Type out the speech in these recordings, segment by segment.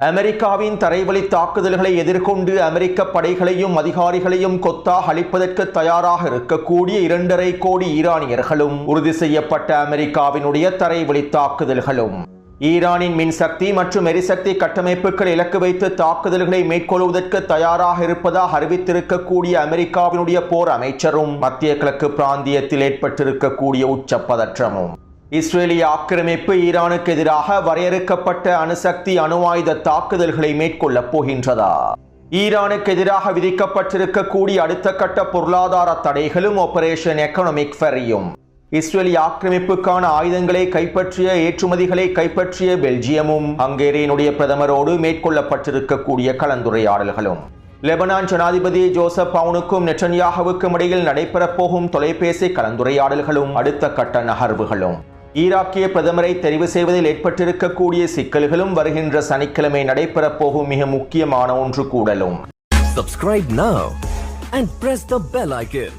அமெரிக்காவின் தரைவழி தாக்குதல்களை எதிர்கொண்டு அமெரிக்க படைகளையும் அதிகாரிகளையும் கொத்தாக அளிப்பதற்கு தயாராக இருக்கக்கூடிய 2.5 கோடி ஈரானியர்களும் உறுதி செய்யப்பட்ட அமெரிக்காவினுடைய தரைவழி தாக்குதல்களும் ஈரானின் மின்சக்தி மற்றும் எரிசக்தி கட்டமைப்புகள் இலக்கு வைத்து தாக்குதல்களை மேற்கொள்வதற்கு தயாராக இருப்பதாக அறிவித்திருக்கக்கூடிய அமெரிக்காவினுடைய போர் அமைச்சரும் மத்திய கிழக்கு பிராந்தியத்தில் ஏற்பட்டிருக்கக்கூடிய உச்சப்பதற்றமும் இஸ்ரேலிய ஆக்கிரமிப்பு ஈரானுக்கு எதிராக வரையறுக்கப்பட்ட அணுசக்தி அணு ஆயுத தாக்குதல்களை மேற்கொள்ளப் போகின்றதா? ஈரானுக்கு எதிராக விதிக்கப்பட்டிருக்கக்கூடிய அடுத்த கட்ட பொருளாதார தடைகளும் ஆபரேஷன் எக்கனாமிக் ஃபெரியும் இஸ்ரேலிய ஆக்கிரமிப்புக்கான ஆயுதங்களை கைப்பற்றிய ஏற்றுமதிகளை கைப்பற்றிய பெல்ஜியமும் ஹங்கேரியினுடைய பிரதமரோடு மேற்கொள்ளப்பட்டிருக்கக்கூடிய கலந்துரையாடல்களும் லெபனான் ஜனாதிபதி ஜோசப் அவுனுக்கும் நெட்டன்யாஹுவுக்கும் இடையில் நடைபெறப் போகும் தொலைபேசி கலந்துரையாடல்களும் அடுத்த கட்ட நகர்வுகளும் ஈராக்கிய பிரதமரை தெரிவு செய்வதில் ஏற்பட்டிருக்கக்கூடிய சிக்கல்களும் வருகின்ற சனிக்கிழமை நடைபெறப் போகும் மிக முக்கியமான ஒன்று கூடலும். Subscribe now and press the bell icon.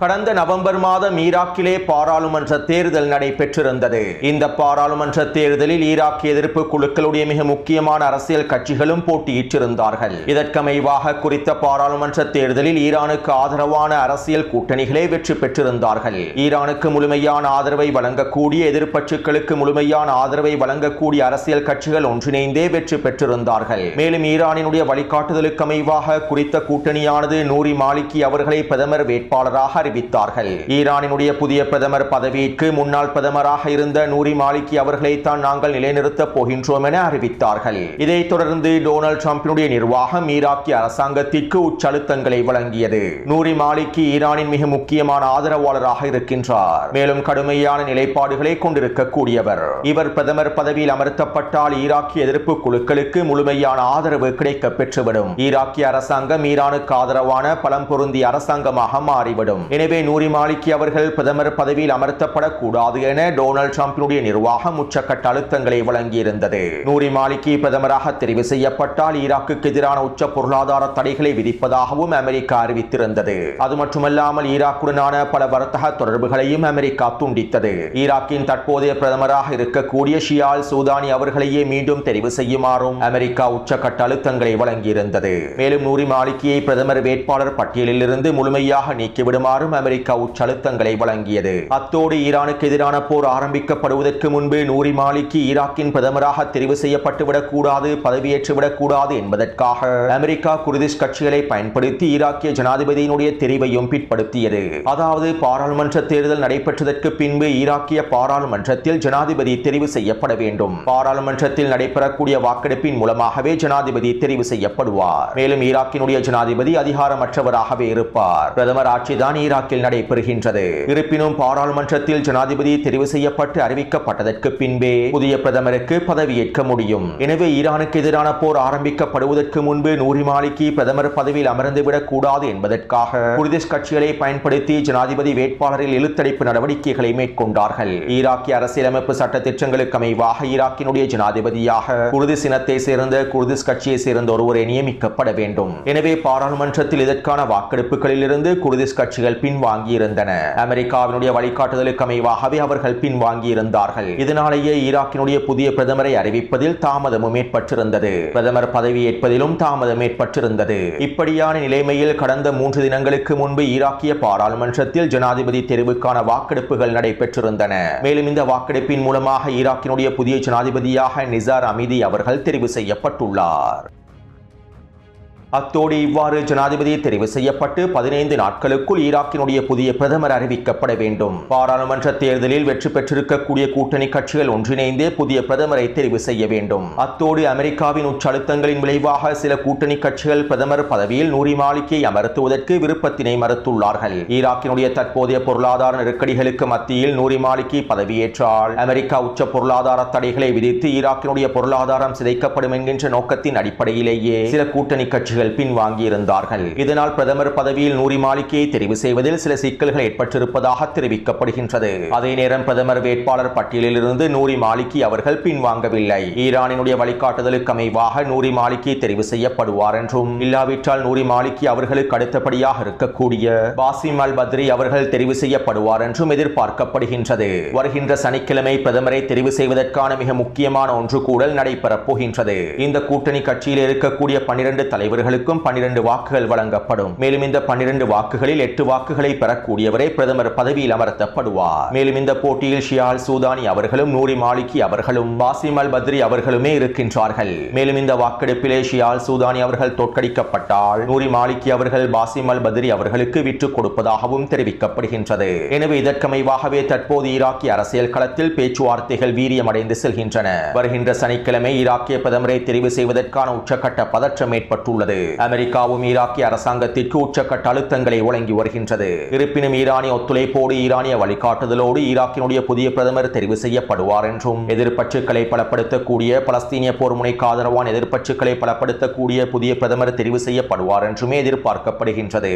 கடந்த நவம்பர் மாதம் ஈராக்கிலே பாராளுமன்ற தேர்தல் நடைபெற்றிருந்தது. இந்த பாராளுமன்ற தேர்தலில் ஈராக் எதிர்ப்பு குழுக்களுடைய மிக முக்கியமான அரசியல் கட்சிகளும் போட்டியிட்டிருந்தார்கள். இதற்கமைவாக குறித்த பாராளுமன்ற தேர்தலில் ஈரானுக்கு ஆதரவான அரசியல் கூட்டணிகளே வெற்றி பெற்றிருந்தார்கள். ஈரானுக்கு முழுமையான ஆதரவை வழங்கக்கூடிய எதிர்க்கட்சிகளுக்கு முழுமையான ஆதரவை வழங்கக்கூடிய அரசியல் கட்சிகள் ஒன்றிணைந்தே வெற்றி பெற்றிருந்தார்கள். மேலும் ஈரானினுடைய வழிகாட்டுதலுக்கு அமைவாக குறித்த கூட்டணியானது நூரி மாலிகி அவர்களை பிரதமர் வேட்பாளராக அறிவித்தார்கள். ஈரானினுடைய புதிய பிரதமர் பதவிக்கு முன்னாள் பிரதமராக இருந்த நூரி மாலிகி அவர்களை தான் நாங்கள் நிலைநிறுத்தப் போகின்றோம் என அறிவித்தார்கள். இதைத் தொடர்ந்து டொனால்ட் ட்ரம்பினுடைய நிர்வாகம் ஈராக்கிய அரசாங்கத்திற்கு உச்சழுத்தங்களை வழங்கியது. நூரி மாலிகி ஈரானின் மிக முக்கியமான ஆதரவாளராக இருக்கின்றார். மேலும் கடுமையான நிலைப்பாடுகளை கொண்டிருக்கக்கூடியவர். இவர் பிரதமர் பதவியில் அமர்த்தப்பட்டால் ஈராக்கிய எதிர்ப்பு குழுக்களுக்கு முழுமையான ஆதரவு கிடைக்க பெற்றுவிடும். ஈராக்கிய அரசாங்கம் ஈரானுக்கு ஆதரவான பலம் பொருந்திய அரசாங்கமாக மாறிவிடும். எனவே நூரி மாலிகி அவர்கள் பிரதமர் பதவியில் அமர்த்தப்படக்கூடாது என டொனால்ட் ட்ரம்பினுடைய நிர்வாகம் உச்சக்கட்ட அழுத்தங்களை வழங்கியிருந்தது. நூரி மாலிகி பிரதமராக தெரிவு செய்யப்பட்டால் ஈராக்குக்கு எதிரான உச்ச பொருளாதார தடைகளை விதிப்பதாகவும் அமெரிக்கா அறிவித்திருந்தது. அது மட்டுமல்லாமல் ஈராக்குடனான பல வர்த்தக தொடர்புகளையும் அமெரிக்கா துண்டித்தது. ஈராக்கின் தற்போதைய பிரதமராக இருக்கக்கூடிய ஷியால் சூதானி அவர்களையே மீண்டும் தெரிவு செய்யுமாறும் அமெரிக்கா உச்சக்கட்ட அழுத்தங்களை வழங்கியிருந்தது. மேலும் நூரி மாலிகியை பிரதமர் வேட்பாளர் பட்டியலில் இருந்து முழுமையாக நீக்கிவிடுமாறு அமெரிக்கா உச்சழுத்தங்களை வழங்கியது. அத்தோடு ஈரானுக்கு எதிரான போர் ஆரம்பிக்கப்படுவதற்கு முன்பு நூரி மாலிகி ஈராக்கின் பிரதமராக தெரிவு செய்யப்பட்டுவிடக் கூடாது, பதவியேற்றுவிடக் கூடாது என்பதற்காக அமெரிக்கா குர்திஷ் கட்சிகளை பயன்படுத்தி ஈராக்கிய ஜனாதிபதியினுடைய தெரிவையும் பிற்படுத்தியது. அதாவது பாராளுமன்ற தேர்தல் நடைபெற்றதற்கு பின்பு ஈராக்கிய பாராளுமன்றத்தில் ஜனாதிபதி தெரிவு செய்யப்பட வேண்டும். பாராளுமன்றத்தில் நடைபெறக்கூடிய வாக்கெடுப்பின் மூலமாகவே ஜனாதிபதி தெரிவு செய்யப்படுவார். மேலும் ஈராக்கினுடைய ஜனாதிபதி அதிகாரமற்றவராகவே இருப்பார். பிரதமர் ஆட்சிதான் ஈராக்கில் நடைபெறுகின்றது. இருப்பினும் பாராளுமன்றத்தில் ஜனாதிபதி தெரிவு செய்யப்பட்டு அறிவிக்கப்பட்டதற்கு பின்பே புதிய பிரதமருக்கு பதவியேற்க முடியும். எனவே ஈரானுக்கு எதிரான போர் ஆரம்பிக்கப்படுவதற்கு முன்பு நூரி மாலிகி பிரதமர் பதவியில் அமர்ந்துவிடக் கூடாது என்பதற்காக குர்திஷ் கட்சிகளை பயன்படுத்தி ஜனாதிபதி வேட்பாளரில் இழுத்தடிப்பு நடவடிக்கைகளை மேற்கொண்டார்கள். ஈராக்கிய அரசியலமைப்பு சட்ட திட்டங்களுக்கு அமைவாக ஈராக்கினுடைய ஜனாதிபதியாக குர்திஷ் இனத்தை சேர்ந்த குர்திஷ் கட்சியை சேர்ந்த ஒருவரை நியமிக்கப்பட வேண்டும். எனவே பாராளுமன்றத்தில் இதற்கான வாக்கெடுப்புகளில் இருந்து குர்திஷ் கட்சிகள் பின்வாங்கியிருந்தன. அமெரிக்காவினுடைய வழிகாட்டுதலுக்கு அமைவாகவே அவர்கள் பின்வாங்கியிருந்தார்கள். இதனாலேயே ஈராக்கினுடைய புதிய பிரதமரை அறிவிப்பதில் தாமதமும் ஏற்பட்டிருந்தது. பிரதமர் பதவி ஏற்பதிலும் தாமதம் ஏற்பட்டிருந்தது. இப்படியான நிலைமையில் கடந்த 3 தினங்களுக்கு முன்பு ஈராக்கிய பாராளுமன்றத்தில் ஜனாதிபதி தெரிவுக்கான வாக்கெடுப்புகள் நடைபெற்றிருந்தன. மேலும் இந்த வாக்கெடுப்பின் மூலமாக ஈராக்கினுடைய புதிய ஜனாதிபதியாக நிசார் அமிதி அவர்கள் தெரிவு செய்யப்பட்டுள்ளார். அத்தோடு இவ்வாறு ஜனாதிபதி தெரிவு செய்யப்பட்டு 15 நாட்களுக்குள் ஈராக்கினுடைய புதிய பிரதமர் அறிவிக்கப்பட வேண்டும். பாராளுமன்ற தேர்தலில் வெற்றி பெற்றிருக்கக்கூடிய கூட்டணி கட்சிகள் ஒன்றிணைந்தே புதிய பிரதமரை தெரிவு செய்ய வேண்டும். அத்தோடு அமெரிக்காவின் உச்சழுத்தங்களின் விளைவாக சில கூட்டணி கட்சிகள் பிரதமர் பதவியில் நூரி மாலிகியை அமர்த்துவதற்கு விருப்பத்தினை மறுத்துள்ளார்கள். ஈராக்கினுடைய தற்போதைய பொருளாதார நெருக்கடிகளுக்கு மத்தியில் நூரி மாலிகி பதவியேற்றால் அமெரிக்கா உச்ச பொருளாதார தடைகளை விதித்து ஈராக்கினுடைய பொருளாதாரம் சிதைக்கப்படும் என்கின்ற நோக்கத்தின் அடிப்படையிலேயே சில கூட்டணி கட்சிகள் கட்சிகள் பின்வாங்கியிருந்தார்கள். இதனால் பிரதமர் பதவியில் நூரி மாலிகியை தெரிவு செய்வதில் சில சிக்கல்கள் ஏற்பட்டிருப்பதாக தெரிவிக்கப்படுகின்றது. அதே நேரம் பிரதமர் வேட்பாளர் பட்டியலில் இருந்து நூரி மாலிகி அவர்கள் பின்வாங்கவில்லை. ஈரானினுடைய வழிகாட்டுதலுக்கு அமைவாக நூரி மாலிகி தெரிவு செய்யப்படுவார் என்றும், இல்லாவிட்டால் நூரி மாலிகி அவர்களுக்கு அடுத்தபடியாக இருக்கக்கூடிய பாசிம் அல் பத்ரி அவர்கள் தெரிவு செய்யப்படுவார் என்றும் எதிர்பார்க்கப்படுகின்றது. வருகின்ற சனிக்கிழமை பிரதமரை தெரிவு செய்வதற்கான மிக முக்கியமான ஒன்று கூடல் நடைபெறப் போகின்றது. இந்த கூட்டணி கட்சியில் இருக்கக்கூடிய 12 தலைவர்களுக்கும் 12 வாக்குகள் வழங்கப்படும். மேலும் இந்த 12 வாக்குகளில் 8 வாக்குகளை பெறக்கூடியவரை பிரதமர் பதவியில் அமர்த்தப்படுவார். மேலும் இந்த போட்டியில் ஷியா அல் சூதானி அவர்களும் நூரி மாலிகி அவர்களும் பாசிம் அல் பத்ரி அவர்களுமே இருக்கின்றார்கள். மேலும் இந்த வாக்கெடுப்பிலே ஷியா அல் சூதானி அவர்கள் தோற்கடிக்கப்பட்டால் நூரி மாலிகி அவர்கள் பாசிம் அல் பத்ரி அவர்களுக்கு விற்றுக் கொடுப்பதாகவும் தெரிவிக்கப்படுகின்றது. எனவே இதற்கமைவாகவே தற்போது ஈராக்கிய அரசியல் களத்தில் பேச்சுவார்த்தைகள் வீரியமடைந்து செல்கின்றன. வருகின்ற சனிக்கிழமை ஈராக்கிய பிரதமரை தெரிவு செய்வதற்கான உச்சக்கட்ட பதற்றம் ஏற்பட்டுள்ளது. அமெரிக்காவும் ஈராக்கிய அரசாங்கத்திற்கு உச்சக்கட்ட அழுத்தங்களை வழங்கி வருகின்றது. இருப்பினும் ஈரானிய ஒத்துழைப்போடு ஈரானிய வழிகாட்டுதலோடு ஈராக்கினுடைய புதிய பிரதமர் தெரிவு செய்யப்படுவார் என்றும், எதிர்ப்பற்றுக்களை பலப்படுத்தக்கூடிய பலஸ்தீனிய போர் முனைக்கு ஆதரவான எதிர்ப்பற்றுக்களை பலப்படுத்தக்கூடிய புதிய பிரதமர் தெரிவு செய்யப்படுவார் என்றுமே எதிர்பார்க்கப்படுகின்றது.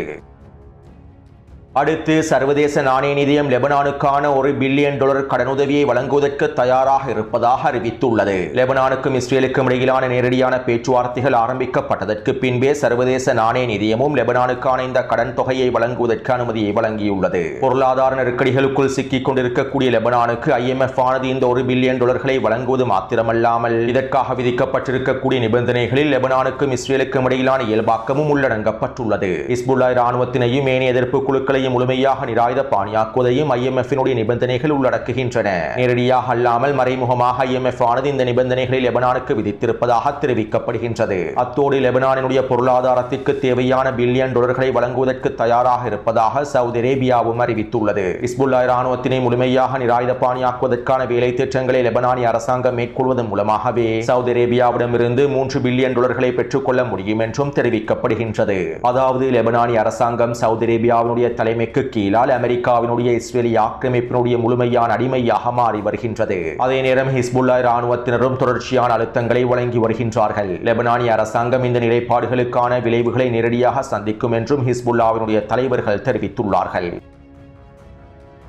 அடுத்து சர்வதேச நாணய நிதியம் லெபனானுக்கான $1 பில்லியன் கடனுதவியை வழங்குவதற்கு தயாராக இருப்பதாக அறிவித்துள்ளது. லெபனானுக்கும் இஸ்ரேலுக்கும் இடையிலான நேரடியான பேச்சுவார்த்தைகள் ஆரம்பிக்கப்பட்டதற்கு பின்பே சர்வதேச நாணய நிதியமும் லெபனானுக்கான இந்த கடன் தொகையை வழங்குவதற்கு அனுமதியை வழங்கியுள்ளது. பொருளாதார நெருக்கடிகளுக்குள் சிக்கிக் கொண்டிருக்கக்கூடிய லெபனானுக்கு IMF ஆனது இந்த $1 பில்லியன் வழங்குவது மாத்திரமல்லாமல் இதற்காக விதிக்கப்பட்டிருக்கக்கூடிய நிபந்தனைகளில் லெபனானுக்கும் இஸ்ரேலுக்கும் இடையிலான இயல்பாக்கமும் உள்ளடங்கப்பட்டுள்ளது. ஹிஸ்புல்லா இராணுவத்தினையும் ஏனைய எதிர்ப்பு குழுக்களை முழுமையாக நிராயுத பாணியாக்குவதையும் IMF-இனுடைய நிபந்தனைகள் உள்ளடக்குகின்றன. நேரடியாக அல்லாமல் மறைமுகமாக IMF ஆனது இந்த நிபந்தனைகளை லெபனானுக்கு விதித்திருப்பதாக தெரிவிக்கப்படுகின்றது. அத்தோடு லெபனானினுடைய பொருளாதாரத்திற்கு தேவையான $1 பில்லியன் வழங்குவதற்கு தயாராக இருப்பதாக சவுதி அரேபியாவும் அறிவித்துள்ளது. ஹிஸ்புல்லா இராணுவத்தினை முழுமையாக நிராயுத பாணியாக்குவதற்கான வேலை திட்டங்களை லெபனானிய அரசாங்கம் மேற்கொள்வதன் மூலமாகவே சவுதி அரேபியாவிடமிருந்து $3 பில்லியன் பெற்றுக் கொள்ள முடியும் என்றும் தெரிவிக்கப்படுகின்றது. அதாவது லெபனானிய அரசாங்கம் சவுதி அரேபியாவினுடைய தலைமைக்கு கீழால் அமெரிக்காவினுடைய இஸ்ரேலிய ஆக்கிரமிப்பினுடைய முழுமையான அடிமையாக மாறி வருகின்றது. அதே நேரம் ஹிஸ்புல்லா இராணுவத்தினரும் தொடர்ச்சியான அழுத்தங்களை வழங்கி வருகின்றார்கள். லெபனானிய அரசாங்கம் இந்த நிலைப்பாடுகளுக்கான விளைவுகளை நேரடியாக சந்திக்கும் என்றும் ஹிஸ்புல்லாவினுடைய தலைவர்கள் தெரிவித்துள்ளார்கள்.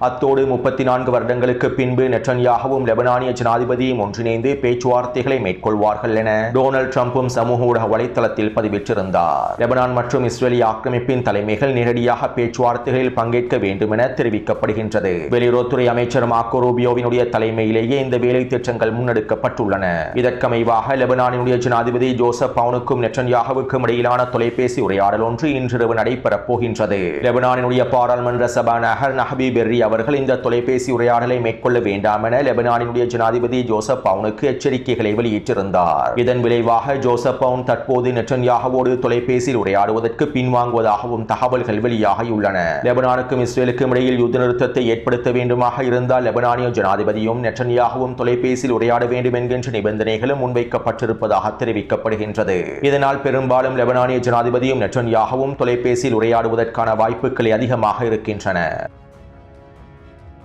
அத்தோடு 34 வருடங்களுக்கு பின்பு நெட்டன்யாகவும் லெபனானிய ஜனாதிபதியும் ஒன்றிணைந்து பேச்சுவார்த்தைகளை மேற்கொள்வார்கள் என டொனால்ட் ட்ரம்பும் சமூக ஊடக வலைத்தளத்தில் பதிவிட்டிருந்தார். லெபனான் மற்றும் இஸ்ரேலிய ஆக்கிரமிப்பின் தலைமைகள் நேரடியாக பேச்சுவார்த்தைகளில் பங்கேற்க வேண்டும் என தெரிவிக்கப்படுகின்றது. வெளியுறவுத்துறை அமைச்சர் மார்க்கோ ரூபியோவினுடைய தலைமையிலேயே இந்த வேலை திட்டங்கள் முன்னெடுக்கப்பட்டுள்ளன. இதற்கமைவாக லெபனானினுடைய ஜனாதிபதி ஜோசப் பவுனுக்கும் நெட்டன்யாகுவுக்கும் இடையிலான தொலைபேசி உரையாடல் ஒன்று இன்றிரவு நடைபெறப் போகின்றது. லெபனானினுடைய பாராளுமன்ற சபாநாயகர் நஹபி பெர்ரி அவர்கள் இந்த தொலைபேசி உரையாடலை மேற்கொள்ள வேண்டாம் என லெபனானினுடைய ஜனாதிபதி ஜோசப் பவுனுக்கு எச்சரிக்கைகளை வெளியிட்டிருந்தார். இதன் விளைவாக ஜோசப் பவுன் தற்போது நெட்டன்யாகுவோடு தொலைபேசியில் உரையாடுவதற்கு பின்வாங்குவதாகவும் தகவல்கள் வெளியாகியுள்ளன. லெபனானுக்கும் இஸ்ரேலுக்கும் இடையில் யுத்த நிறுத்தத்தை ஏற்படுத்த வேண்டுமாக இருந்தால் லெபனானிய ஜனாதிபதியும் நெட்டன்யாகுவும் தொலைபேசியில் உரையாட வேண்டும் என்கின்ற நிபந்தனைகளும் முன்வைக்கப்பட்டிருப்பதாக தெரிவிக்கப்படுகின்றது. இதனால் பெரும்பாலும் லெபனானிய ஜனாதிபதியும் நெட்டன்யாகுவும் தொலைபேசியில் உரையாடுவதற்கான வாய்ப்புகள் அதிகமாக இருக்கின்றன.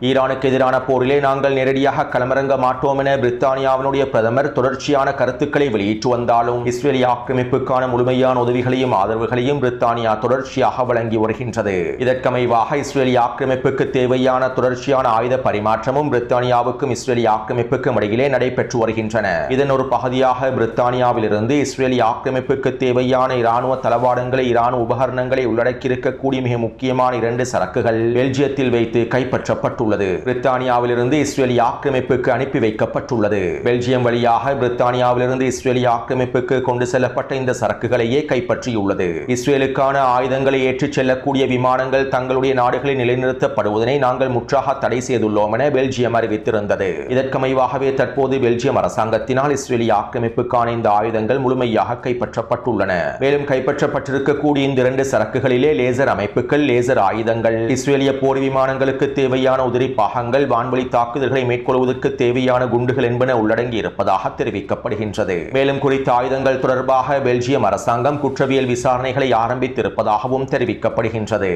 ஈரானுக்கு எதிரான போரிலே நாங்கள் நேரடியாக களமிறங்க மாட்டோம் என பிரித்தானியாவினுடைய பிரதமர் தொடர்ச்சியான கருத்துக்களை வெளியிட்டு வந்தாலும் இஸ்ரேலிய ஆக்கிரமிப்புக்கான முழுமையான உதவிகளையும் ஆதரவுகளையும் பிரித்தானியா தொடர்ச்சியாக வழங்கி வருகின்றது. இதற்கமைவாக இஸ்ரேலிய ஆக்கிரமிப்புக்கு தேவையான தொடர்ச்சியான ஆயுத பரிமாற்றமும் பிரித்தானியாவுக்கும் இஸ்ரேலிய ஆக்கிரமிப்புக்கும் இடையிலே நடைபெற்று வருகின்றன. இதன் ஒரு பகுதியாக பிரித்தானியாவிலிருந்து இஸ்ரேலிய ஆக்கிரமிப்புக்கு தேவையான இராணுவ தளவாடங்களை இராணுவ உபகரணங்களை உள்ளடக்கியிருக்கக்கூடிய மிக முக்கியமான 2 சரக்குகள் பெல்ஜியத்தில் வைத்து கைப்பற்றப்பட்டுள்ளது. பிரித்தானியாவிலிருந்து இஸ்ரேலிய ஆக்கிரமிப்புக்கு அனுப்பி வைக்கப்பட்டுள்ளது. பெல்ஜியம் வழியாக பிரித்தானியாவிலிருந்து இஸ்ரேலிய ஆக்கிரமிப்புக்கு கொண்டு செல்லப்பட்ட இந்த சரக்குகளையே கைப்பற்றியுள்ளது. இஸ்ரேலுக்கான ஆயுதங்களை ஏற்றிச் செல்லக்கூடிய விமானங்கள் தங்களுடைய நாடுகளில் நிலைநிறுத்தப்படுவதனை நாங்கள் முற்றாக தடை செய்துள்ளோம் என பெல்ஜியம் அறிவித்திருந்தது. இதற்கமைவாகவே தற்போது பெல்ஜியம் அரசாங்கத்தினால் இஸ்ரேலிய ஆக்கிரமிப்புக்கான இந்த ஆயுதங்கள் முழுமையாக கைப்பற்றப்பட்டுள்ளன. மேலும் கைப்பற்றப்பட்டிருக்கக்கூடிய இந்த 2 சரக்குகளிலே லேசர் அமைப்புகள், லேசர் ஆயுதங்கள், இஸ்ரேலிய போர் விமானங்களுக்கு தேவையான உதிரி பாகங்கள், வான்வழி தாக்குதல்களை மேற்கொள்வதற்கு தேவையான குண்டுகள் என்பன உள்ளடங்கி இருப்பதாக தெரிவிக்கப்படுகின்றது. மேலும் குறித்த ஆயுதங்கள் தொடர்பாக பெல்ஜியம் அரசாங்கம் குற்றவியல் விசாரணைகளை ஆரம்பித்திருப்பதாகவும் தெரிவிக்கப்படுகின்றது.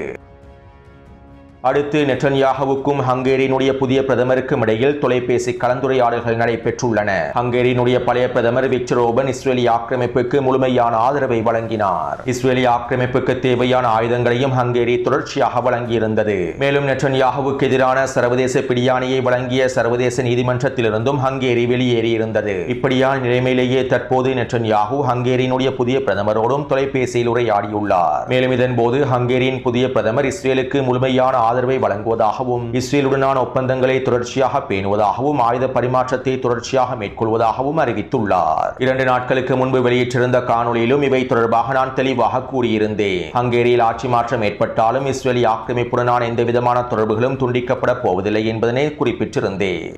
அடுத்து நெட்டன்யாகுவுக்கும் ஹங்கேரியினுடைய புதிய பிரதமருக்கும் இடையில் தொலைபேசி கலந்துரையாடல்கள் நடைபெற்றுள்ளன. ஹங்கேரியினுடைய பழைய பிரதமர் விக்டர் ஓர்பன் இஸ்ரேலிய ஆக்கிரமிப்புக்கு முழுமையான ஆதரவை வழங்கினார். இஸ்ரேலிய ஆக்கிரமிப்புக்கு தேவையான ஆயுதங்களையும் ஹங்கேரி தொடர்ச்சியாக வழங்கியிருந்தது. மேலும் நெட்டன்யாகுவுக்கு எதிரான சர்வதேச பிடியாணையை வழங்கிய சர்வதேச நீதிமன்றத்திலிருந்தும் ஹங்கேரி வெளியேறியிருந்தது. இப்படியான நிலைமையிலேயே தற்போது நெட்டன்யாகு ஹங்கேரியினுடைய புதிய பிரதமரோடும் தொலைபேசியில் உரையாடியுள்ளார். மேலும் இதன்போது ஹங்கேரியின் புதிய பிரதமர் இஸ்ரேலுக்கு முழுமையான ஆதரவை வழங்குவதாகவும் இஸ்ரேலுடனான ஒப்பந்தங்களை தொடர்ச்சியாக பேணுவதாகவும் ஆயுத பரிமாற்றத்தை தொடர்ச்சியாக மேற்கொள்வதாகவும் அறிவித்துள்ளார். 2 நாட்களுக்கு முன்பு வெளியிட்டிருந்த காணொலியிலும் இவை தொடர்பாக நான் தெளிவாக கூறியிருந்தேன். ஹங்கேரியில் ஆட்சி மாற்றம் ஏற்பட்டாலும் இஸ்ரேலிய ஆக்கிரமிப்புடனான எந்த விதமான தொடர்புகளும் துண்டிக்கப்பட போவதில்லை என்பதனை குறிப்பிட்டிருந்தேன்.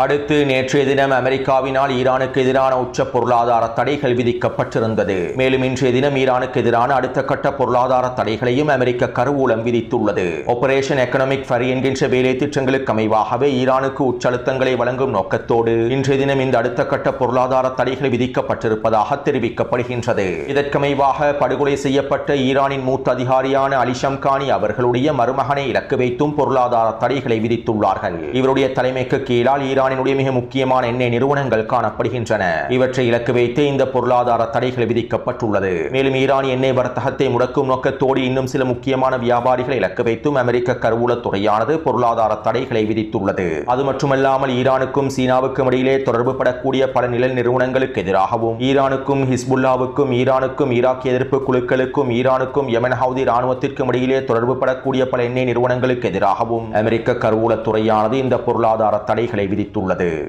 அடுத்து நேற்றைய தினம் அமெரிக்காவினால் ஈரானுக்கு எதிரான உச்ச பொருளாதார தடைகள் விதிக்கப்பட்டிருந்தது. மேலும் இன்றைய தினம் ஈரானுக்கு எதிரான அடுத்த கட்ட பொருளாதார தடைகளையும் அமெரிக்க கருவூலம் விதித்துள்ளது. ஆபரேஷன் எக்கனாமிக் ஃபரி என்கின்ற வேலை திட்டங்களுக்கு அமைவாகவே ஈரானுக்கு உச்சழுத்தங்களை வழங்கும் நோக்கத்தோடு இன்றைய தினம் இந்த அடுத்த கட்ட பொருளாதார தடைகள் விதிக்கப்பட்டிருப்பதாக தெரிவிக்கப்படுகின்றது. இதற்கமைவாக படுகொலை செய்யப்பட்ட ஈரானின் மூத்த அதிகாரியான அலி ஷம்கானி அவர்களுடைய மருமகனை இலக்கு வைத்தும் பொருளாதார தடைகளை விதித்துள்ளார்கள். இவருடைய தலைமைக்கு கீழால் ஈரானினுடைய மிக முக்கியமான எண்ணெய் நிறுவனங்கள் காணப்படுகின்றன. இவற்றை இலக்கு வைத்து இந்த பொருளாதார தடைகள் விதிக்கப்பட்டுள்ளது. மேலும் ஈரானிய எண்ணெய் வர்த்தகத்தை முடக்கும் நோக்கத்தோடு இன்னும் சில முக்கியமான வியாபாரிகளை இலக்கு வைத்தும் அமெரிக்க கருவூலத்துறையானது பொருளாதார தடைகளை விதித்துள்ளது. அது மட்டுமல்லாமல் ஈரானுக்கும் சீனாவுக்கும் இடையிலே தொடர்பு படக்கூடிய பல நிழல் நிறுவனங்களுக்கு எதிராகவும் ஈரானுக்கும் ஹிஸ்புல்லாவுக்கும் ஈரானுக்கும் ஈராக் எதிர்ப்பு குழுக்களுக்கும் ஈரானுக்கும் யமன் ஹவுதி ராணுவத்திற்கும் இடையிலே தொடர்பு படக்கூடிய பல எண்ணெய் நிறுவனங்களுக்கு எதிராகவும் அமெரிக்க கருவூலத்துறையானது இந்த பொருளாதார தடைகளை விதித்துள்ளது.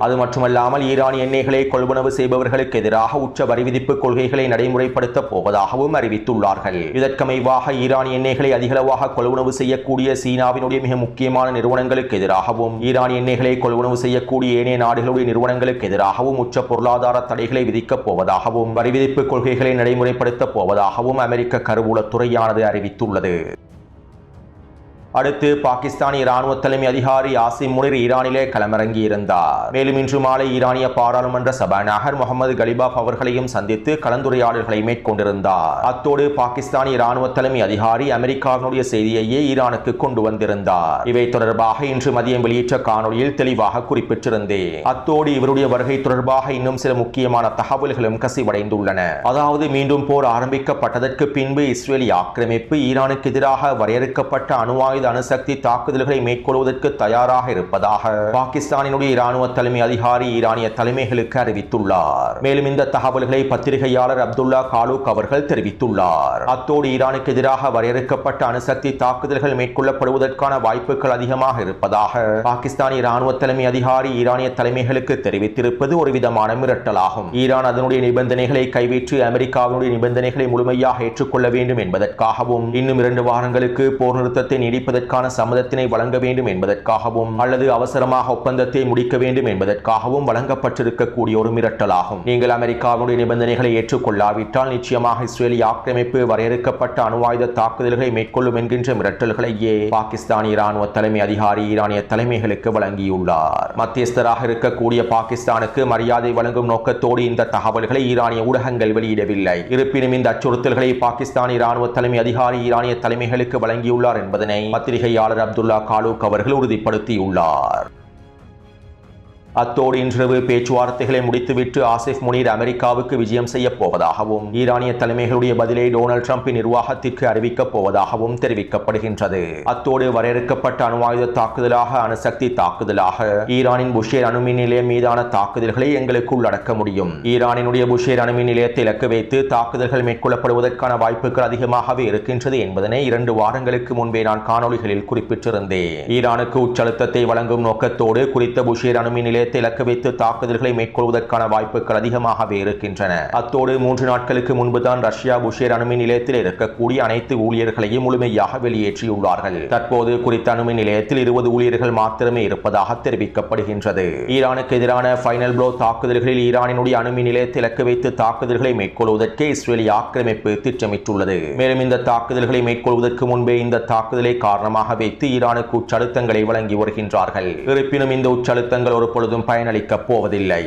அது மட்டுமல்லாமல் ஈரானிய எண்ணெய்களை கொள்வனவு செய்பவர்களுக்கு எதிராக உச்ச வரி விதிப்பு கொள்கைகளை நடைமுறைப்படுத்த போவதாகவும் அறிவித்துள்ளார்கள். இதற்கமைவாக ஈரானிய எண்ணெய்களை அதிகளவாக கொள்வனவு செய்யக்கூடிய சீனாவினுடைய மிக முக்கியமான நிறுவனங்களுக்கு எதிராகவும் ஈரானிய எண்ணெய்களை கொள்வனவு செய்யக்கூடிய ஏனைய நாடுகளுடைய நிறுவனங்களுக்கு எதிராகவும் உச்ச பொருளாதார தடைகளை விதிக்கப் போவதாகவும் வரி விதிப்பு கொள்கைகளை நடைமுறைப்படுத்த போவதாகவும் அமெரிக்க கருவூலத்துறையானது அறிவித்துள்ளது. அடுத்து பாகிஸ்தானிய ராணுவ தலைமை அதிகாரி ஆசிம் முனிர் ஈரானிலே களமிறங்கியிருந்தார். மேலும் இன்று மாலை ஈரானிய பாராளுமன்ற சபாநாயகர் முகமது கலிபாப் அவர்களையும் சந்தித்து கலந்துரையாடல்களை மேற்கொண்டிருந்தார். அத்தோடு பாகிஸ்தானிய ராணுவ தலைமை அதிகாரி அமெரிக்காவினுடைய செய்தியையே ஈரானுக்கு கொண்டு வந்திருந்தார். இவை தொடர்பாக இன்று மதியம் வெளியிட்ட காணொலியில் தெளிவாக குறிப்பிட்டிருந்தேன். அத்தோடு இவருடைய வருகை தொடர்பாக இன்னும் சில முக்கியமான தகவல்களும் கசிவடைந்துள்ளன. அதாவது மீண்டும் போர் ஆரம்பிக்கப்பட்டதற்கு பின்பு இஸ்ரேலிய ஆக்கிரமிப்பு ஈரானுக்கு எதிராக வரையறுக்கப்பட்ட அணுவாயுத அணுசக்தி தாக்குதல்களை மேற்கொள்வதற்கு தயாராக இருப்பதாக பாகிஸ்தானினுடைய இராணுவ தலைமை அதிகாரி ஈரானிய தலைமைகளுக்கு அறிவித்துள்ளார். மேலும் இந்த தகவல்களை பத்திரிகையாளர் அப்துல்லா காலூக் அவர்கள் தெரிவித்துள்ளார். அத்தோடு ஈரானுக்கு எதிராக வரையறுக்கப்பட்ட அணுசக்தி தாக்குதல்கள் மேற்கொள்ளப்படுவதற்கான வாய்ப்புகள் அதிகமாக இருப்பதாக பாகிஸ்தானிய இராணுவ தலைமை அதிகாரி ஈரானிய தலைமைகளுக்கு தெரிவித்திருப்பது ஒரு விதமான மிரட்டலாகும். ஈரான் அதனுடைய நிபந்தனைகளை கைவிட்டு அமெரிக்காவினுடைய நிபந்தனைகளை முழுமையாக ஏற்றுக்கொள்ள வேண்டும் என்பதற்காகவும் இன்னும் 2 வாரங்களுக்கு போர் நிறுத்தத்தை நீடிப்பதற்கான சம்மதத்தினை வழங்க வேண்டும் என்பதற்காகவும் அல்லது அவசரமாக ஒப்பந்தத்தை முடிக்க வேண்டும் என்பதற்காகவும் வழங்கப்பட்டிருக்கக்கூடிய ஒரு மிரட்டலாகும். நீங்கள் அமெரிக்காவுடைய நிபந்தனைகளை ஏற்றுக்கொள்ளாவிட்டால் நிச்சயமாக இஸ்ரேலிய ஆக்கிரமிப்பு வரையறுக்கப்பட்ட அணுவாயுத தாக்குதல்களை மேற்கொள்ளும் என்கின்ற மிரட்டல்களையே பாகிஸ்தானிய இராணுவ தலைமை அதிகாரி ஈரானிய தலைமைகளுக்கு வழங்கியுள்ளார். மத்தியஸ்தராக இருக்கக்கூடிய பாகிஸ்தானுக்கு மரியாதை வழங்கும் நோக்கத்தோடு இந்த தகவல்களை ஈரானிய ஊடகங்கள் வெளியிடவில்லை. இருப்பினும் இந்த அச்சுறுத்தல்களை பாகிஸ்தானிய இராணுவ தலைமை அதிகாரி ஈரானிய தலைமைகளுக்கு வழங்கியுள்ளார் என்பதனை பத்திரிகையாளர் அப்துல்லா காலூக் அவர்கள் உறுதிப்படுத்தியுள்ளார். அத்தோடு இன்றிரவு பேச்சுவார்த்தைகளை முடித்துவிட்டு ஆசிப் முனீர் அமெரிக்காவுக்கு விஜயம் செய்ய போவதாகவும் ஈரானிய தலைமைகளுடைய பதிலை டொனால்ட் ட்ரம்பின் நிர்வாகத்திற்கு அறிவிக்கப் போவதாகவும் தெரிவிக்கப்படுகின்றது. அத்தோடு வரையறுக்கப்பட்ட அணுவாயுத தாக்குதலாக அணுசக்தி தாக்குதலாக ஈரானின் புஷேர் அணுமின் நிலையம் மீதான தாக்குதல்களை எங்களுக்கு உள்ளடக்க முடியும். ஈரானினுடைய புஷேர் அணுமின் நிலையத்தை இலக்கு வைத்து தாக்குதல்கள் மேற்கொள்ளப்படுவதற்கான வாய்ப்புகள் அதிகமாகவே இருக்கின்றது என்பதனை 2 வாரங்களுக்கு முன்பே நான் காணொலிகளில் குறிப்பிட்டிருந்தேன். ஈரானுக்கு உச்சழுத்தத்தை வழங்கும் நோக்கத்தோடு குறித்த புஷேர் அணுமின் நிலையம் இலக்கு வைத்து தாக்குதல்களை மேற்கொள்வதற்கான வாய்ப்புகள் அதிகமாகவே இருக்கின்றன. அத்தோடு 3 நாட்களுக்கு முன்புதான் ரஷ்யா புஷேர் அணுமின் நிலையத்தில் இருக்கக்கூடிய அனைத்து ஊழியர்களையும் முழுமையாக வெளியேற்றியுள்ளார்கள். தற்போது குறித்த அணுமின் நிலையத்தில் 20 ஊழியர்கள் மாத்திரமே இருப்பதாக தெரிவிக்கப்படுகின்றது. ஈரானுக்கு எதிரான ஃபைனல் ப்ளோ தாக்குதல்களில் ஈரானினுடைய அணுமின் நிலையத்தில் இலக்கு வைத்து தாக்குதல்களை மேற்கொள்வதற்கு இஸ்ரேலிய ஆக்கிரமிப்பு திட்டமிட்டுள்ளது. மேலும் இந்த தாக்குதல்களை மேற்கொள்வதற்கு முன்பே இந்த தாக்குதலை காரணமாக வைத்து ஈரானுக்கு உச்சழுத்தங்களை வழங்கி வருகின்றார்கள். இருப்பினும் இந்த உச்சழுத்தங்கள் ஒரு பொழுதும் பயனளிக்கப் போவதில்லை.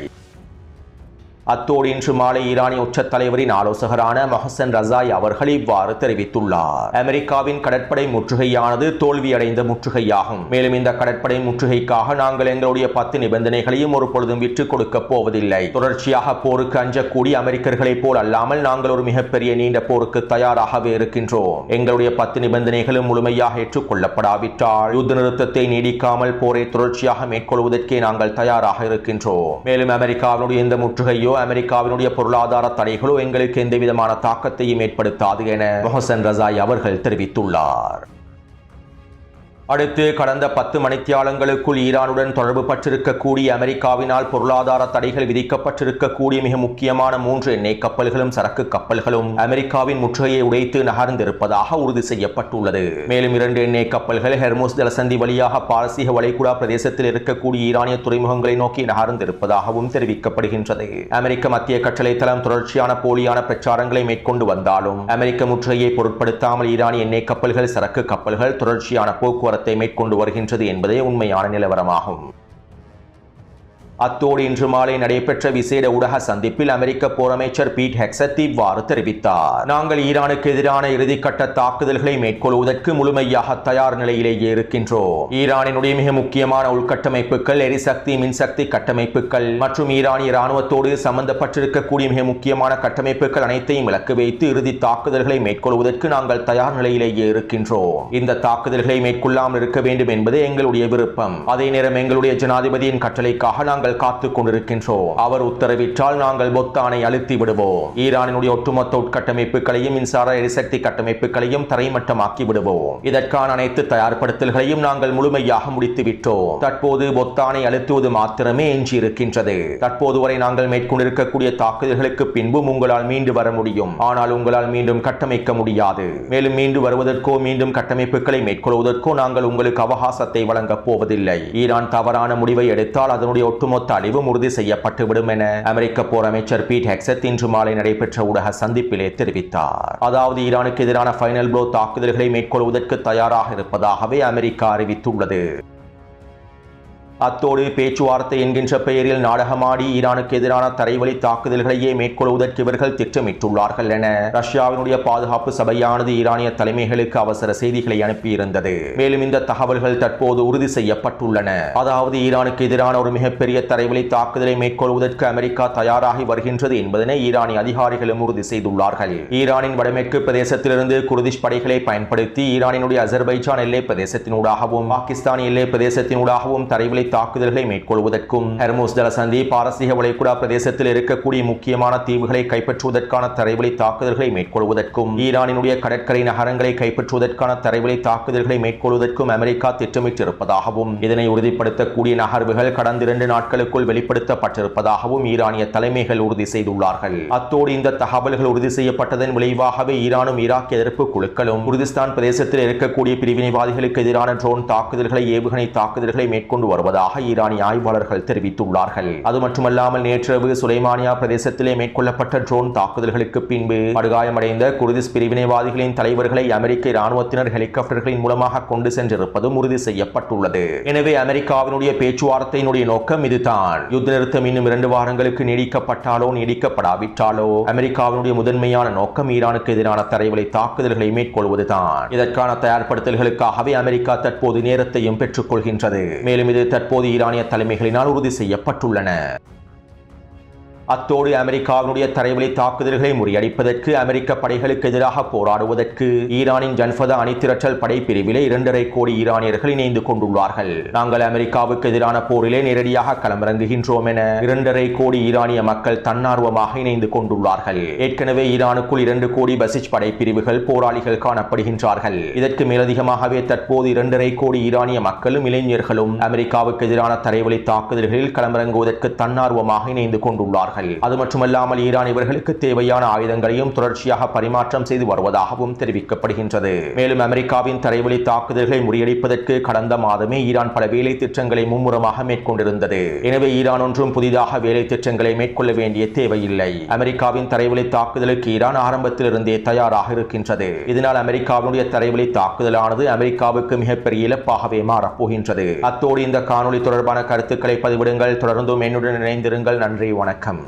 அத்தோடு இன்று மாலை ஈரானிய உச்ச தலைவரின் ஆலோசகரான மொஹசன் ரசாய் அவர்கள் இவ்வாறு தெரிவித்துள்ளார். அமெரிக்காவின் கடற்படை முற்றுகையானது தோல்வியடைந்த முற்றுகையாகும். மேலும் இந்த கடற்படை முற்றுகைக்காக நாங்கள் எங்களுடைய 10 நிபந்தனைகளையும் ஒரு பொழுதும் விட்டுக் கொடுக்க போவதில்லை. தொடர்ச்சியாக போருக்கு அஞ்சக்கூடிய அமெரிக்கர்களைப் போல் அல்லாமல் நாங்கள் ஒரு மிகப்பெரிய நீண்ட போருக்கு தயாராகவே இருக்கின்றோம். எங்களுடைய 10 நிபந்தனைகளும் முழுமையாக ஏற்றுக்கொள்ளப்படாவிட்டால் யுத்த நிறுத்தத்தை நீடிக்காமல் போரை தொடர்ச்சியாக மேற்கொள்வதற்கே நாங்கள் தயாராக இருக்கின்றோம். மேலும் அமெரிக்காவினுடைய இந்த முற்றுகையோ அமெரிக்காவினுடைய பொருளாதார தடைகளோ எங்களுக்கு எந்தவிதமான தாக்கத்தையும் ஏற்படுத்தாது என மொஹசன் ரசாய் அவர்கள் தெரிவித்துள்ளார். அடுத்து கடந்த 10 மணித்தியாலங்களுக்குள் ஈரானுடன் தொடர்பு பட்டிருக்கக்கூடிய அமெரிக்காவினால் பொருளாதார தடைகள் விதிக்கப்பட்டிருக்கக்கூடிய மிக முக்கியமான 3 எண்ணெய் கப்பல்களும் சரக்கு கப்பல்களும் அமெரிக்காவின் முற்றுகையை உடைத்து நகர்ந்திருப்பதாக உறுதி செய்யப்பட்டுள்ளது. மேலும் 2 எண்ணெய் கப்பல்கள் ஹெர்முஸ் ஜலசந்தி வழியாக பாரசீக வளைகுடா பிரதேசத்தில் இருக்கக்கூடிய ஈரானிய துறைமுகங்களை நோக்கி நகர்ந்திருப்பதாகவும் தெரிவிக்கப்படுகின்றது. அமெரிக்க மத்திய கட்டளை தளம் தொடர்ச்சியான போலியான பிரச்சாரங்களை மேற்கொண்டு வந்தாலும் அமெரிக்க முற்றுகையை பொருட்படுத்தாமல் ஈரானிய எண்ணெய் கப்பல்கள் சரக்கு கப்பல்கள் தொடர்ச்சியான போக்குவரத்து மேற்கொண்டு வருகின்றது என்பதே உண்மையான நிலவரமாகும். அத்தோடு இன்று மாலை நடைபெற்ற விசேட ஊடக சந்திப்பில் அமெரிக்க போர் அமைச்சர் பீட் ஹெக்ஸத் இவ்வாறு தெரிவித்தார். நாங்கள் ஈரானுக்கு எதிரான இறுதிக்கட்ட தாக்குதல்களை மேற்கொள்வதற்கு முழுமையாக தயார் நிலையிலேயே இருக்கின்றோம். ஈரானினுடைய மிக முக்கியமான உள்கட்டமைப்புகள், எரிசக்தி, மின்சக்தி கட்டமைப்புகள் மற்றும் ஈரானிய இராணுவத்தோடு சம்பந்தப்பட்டிருக்கக்கூடிய மிக முக்கியமான கட்டமைப்புகள் அனைத்தையும் இலக்கு வைத்து இறுதி தாக்குதல்களை மேற்கொள்வதற்கு நாங்கள் தயார் நிலையிலேயே இருக்கின்றோம். இந்த தாக்குதல்களை மேற்கொள்ளாமல் இருக்க வேண்டும் என்பதே எங்களுடைய விருப்பம். அதே நேரம் எங்களுடைய ஜனாதிபதியின் கட்டளைக்காக நாங்கள் காத்துக் கொண்டிருக்கின்றோம். அவர் உத்தரவிட்டால் நாங்கள் பொத்தானை அழுத்தி விடுவோம். ஈரானினுடைய ஒட்டுமொத்த உட்கட்டமைப்புகளையும் மின்சார எரிசக்தி கட்டமைப்புகளையும் தரைமட்டமாக்கி விடுவோம். இதற்கான அனைத்து தயார்படுத்தல்களையும் நாங்கள் முழுமையாக முடித்துவிட்டோம். தற்போது பொத்தானை அழுத்துவது மாத்திரமே எஞ்சி இருக்கின்றது. தற்போது வரை நாங்கள் மேற்கொண்டிருக்கக்கூடிய தாக்குதல்களுக்கு பின்பும் உங்களால் மீண்டு வர முடியும். ஆனால் உங்களால் மீண்டும் கட்டமைக்க முடியாது. மேலும் மீண்டு வருவதற்கோ மீண்டும் கட்டமைப்புகளை மேற்கொள்வதற்கோ நாங்கள் உங்களுக்கு அவகாசத்தை வழங்கப் போவதில்லை. ஈரான் தவறான முடிவை எடுத்தால் அதனுடைய ஒட்டுமொத்த அழிவும் உறுதி செய்யப்பட்டுவிடும் என அமெரிக்க போர் அமைச்சர் பீட் ஹெக்ஸத் இன்று மாலை நடைபெற்ற ஊடக சந்திப்பிலே தெரிவித்தார். அதாவது ஈரானுக்கு எதிரான ஃபைனல் ப்ளோ தாக்குதல்களை மேற்கொள்வதற்கு தயாராக இருப்பதாகவே அமெரிக்கா அறிவித்துள்ளது. அத்தோடு பேச்சுவார்த்தை என்கின்ற பெயரில் நாடகமாடி ஈரானுக்கு எதிரான தரைவழி தாக்குதல்களையே மேற்கொள்வதற்கு இவர்கள் திட்டமிட்டுள்ளார்கள் என ரஷ்யாவினுடைய பாதுகாப்பு சபையானது ஈரானிய தலைமைகளுக்கு அவசர செய்திகளை அனுப்பியிருந்தது. மேலும் இந்த தகவல்கள் தற்போது உறுதி செய்யப்பட்டுள்ளன. அதாவது ஈரானுக்கு எதிரான ஒரு மிகப்பெரிய தரைவழி தாக்குதலை மேற்கொள்வதற்கு அமெரிக்கா தயாராகி வருகின்றது என்பதனை ஈரானிய அதிகாரிகளும் உறுதி செய்துள்ளார்கள். ஈரானின் வடமேற்கு பிரதேசத்திலிருந்து குர்திஷ் படைகளை பயன்படுத்தி ஈரானினுடைய அசர்பைஜான் எல்லை பிரதேசத்தினூடாகவும் பாகிஸ்தான் எல்லை பிரதேசத்தினூடாகவும் தரைவழி தாக்குதல்களை மேற்கொள்வதற்கும் ஹெர்முஸ் ஜலசந்தி பாரசீக வளைகுடா பிரதேசத்தில் இருக்கக்கூடிய முக்கியமான தீவுகளை கைப்பற்றுவதற்கான தரைவழி தாக்குதல்களை மேற்கொள்வதற்கும் ஈரானினுடைய கடற்கரை நகரங்களை கைப்பற்றுவதற்கான தரைவழி தாக்குதல்களை மேற்கொள்வதற்கும் அமெரிக்கா திட்டமிட்டிருப்பதாகவும் இதனை உறுதிப்படுத்தக்கூடிய நகர்வுகள் கடந்த 2 நாட்களுக்குள் வெளிப்படுத்தப்பட்டிருப்பதாகவும் ஈரானிய தலைமைகள் உறுதி செய்துள்ளார்கள். அத்தோடு இந்த தகவல்கள் உறுதி செய்யப்பட்டதன் விளைவாகவே ஈரானும் ஈராக் எதிர்ப்பு குழுக்களும் குர்திஸ்தான் பிரதேசத்தில் இருக்கக்கூடிய பிரிவினைவாதிகளுக்கு எதிரான ட்ரோன் தாக்குதல்களை, ஏவுகணை தாக்குதல்களை மேற்கொண்டு வருவதாக ஈரானிய ஆய்வாளர்கள் தெரிவித்துள்ளார்கள். அது மட்டுமல்லாமல் நேற்றிரவு சுலைமானியா பிரதேசத்திலே மேற்கொள்ளப்பட்ட ட்ரோன் தாக்குதல்களுக்கு பின்பு படுகாயமடைந்த குர்திஸ் பிரிவினைவாதிகளின் தலைவர்களை அமெரிக்க இராணுவத்தினர் ஹெலிகாப்டர்களின் மூலமாக கொண்டு சென்றிருப்பதும் உறுதி செய்யப்பட்டுள்ளது. எனவே அமெரிக்காவினுடைய பேச்சுவார்த்தையினுடைய நோக்கம் இதுதான். யுத்த நிறுத்தம் இன்னும் 2 வாரங்களுக்கு நீடிக்கப்பட்டாலோ நீடிக்கப்படாவிட்டாலோ அமெரிக்காவினுடைய முதன்மையான நோக்கம் ஈரானுக்கு எதிரான தரைவழி தாக்குதல்களை மேற்கொள்வதுதான். இதற்கான தயார்படுத்தல்களுக்காகவே அமெரிக்கா தற்போது நேரத்தையும் பெற்றுக் கொள்கின்றது. மேலும் இது தற்போது ஈரானிய தலைமைகளினால் உறுதி செய்யப்பட்டுள்ளன. அத்தோடு அமெரிக்காவினுடைய தரைவழி தாக்குதல்களை முறியடிப்பதற்கு அமெரிக்க படைகளுக்கு எதிராக போராடுவதற்கு ஈரானின் ஜன்ஃபதா அணிதிரட்டல் படை பிரிவிலே 2.5 கோடி ஈரானியர்கள் இணைந்து கொண்டுள்ளார்கள். நாங்கள் அமெரிக்காவுக்கு எதிரான போரிலே நேரடியாக களமிறங்குகின்றோம் என 2.5 கோடி ஈரானிய மக்கள் தன்னார்வமாக இணைந்து கொண்டுள்ளார்கள். ஏற்கனவே ஈரானுக்குள் 2 கோடி பசிச் படை பிரிவுகள் போராளிகள் காணப்படுகின்றார்கள். இதற்கு மேலதிகமாகவே தற்போது 2.5 கோடி ஈரானிய மக்களும் இளைஞர்களும் அமெரிக்காவுக்கு எதிரான தரைவழி தாக்குதல்களில் களமிறங்குவதற்கு தன்னார்வமாக இணைந்து கொண்டுள்ளார்கள். அது மட்டுமல்லாமல் ஈரான் இவர்களுக்கு தேவையான ஆயுதங்களையும் தொடர்ச்சியாக பரிமாற்றம் செய்து வருவதாகவும் தெரிவிக்கப்படுகின்றது. மேலும் அமெரிக்காவின் தரைவழி தாக்குதல்களை முறியடிப்பதற்கு கடந்த மாதமே ஈரான் பல வேலை திட்டங்களை மும்முரமாக மேற்கொண்டிருந்தது. எனவே ஈரான் ஒன்றும் புதிதாக வேலை திட்டங்களை மேற்கொள்ள வேண்டிய தேவையில்லை. அமெரிக்காவின் தரைவழி தாக்குதலுக்கு ஈரான் ஆரம்பத்திலிருந்தே தயாராக இருக்கின்றது. இதனால் அமெரிக்காவினுடைய தரைவழி தாக்குதலானது அமெரிக்காவுக்கு மிகப்பெரிய இழப்பாகவே மாறப்போகின்றது. அத்தோடு இந்த காணொலி தொடர்பான கருத்துக்களை பதிவிடுங்கள். தொடர்ந்தும் என்னுடன் இணைந்திருங்கள். நன்றி, வணக்கம்.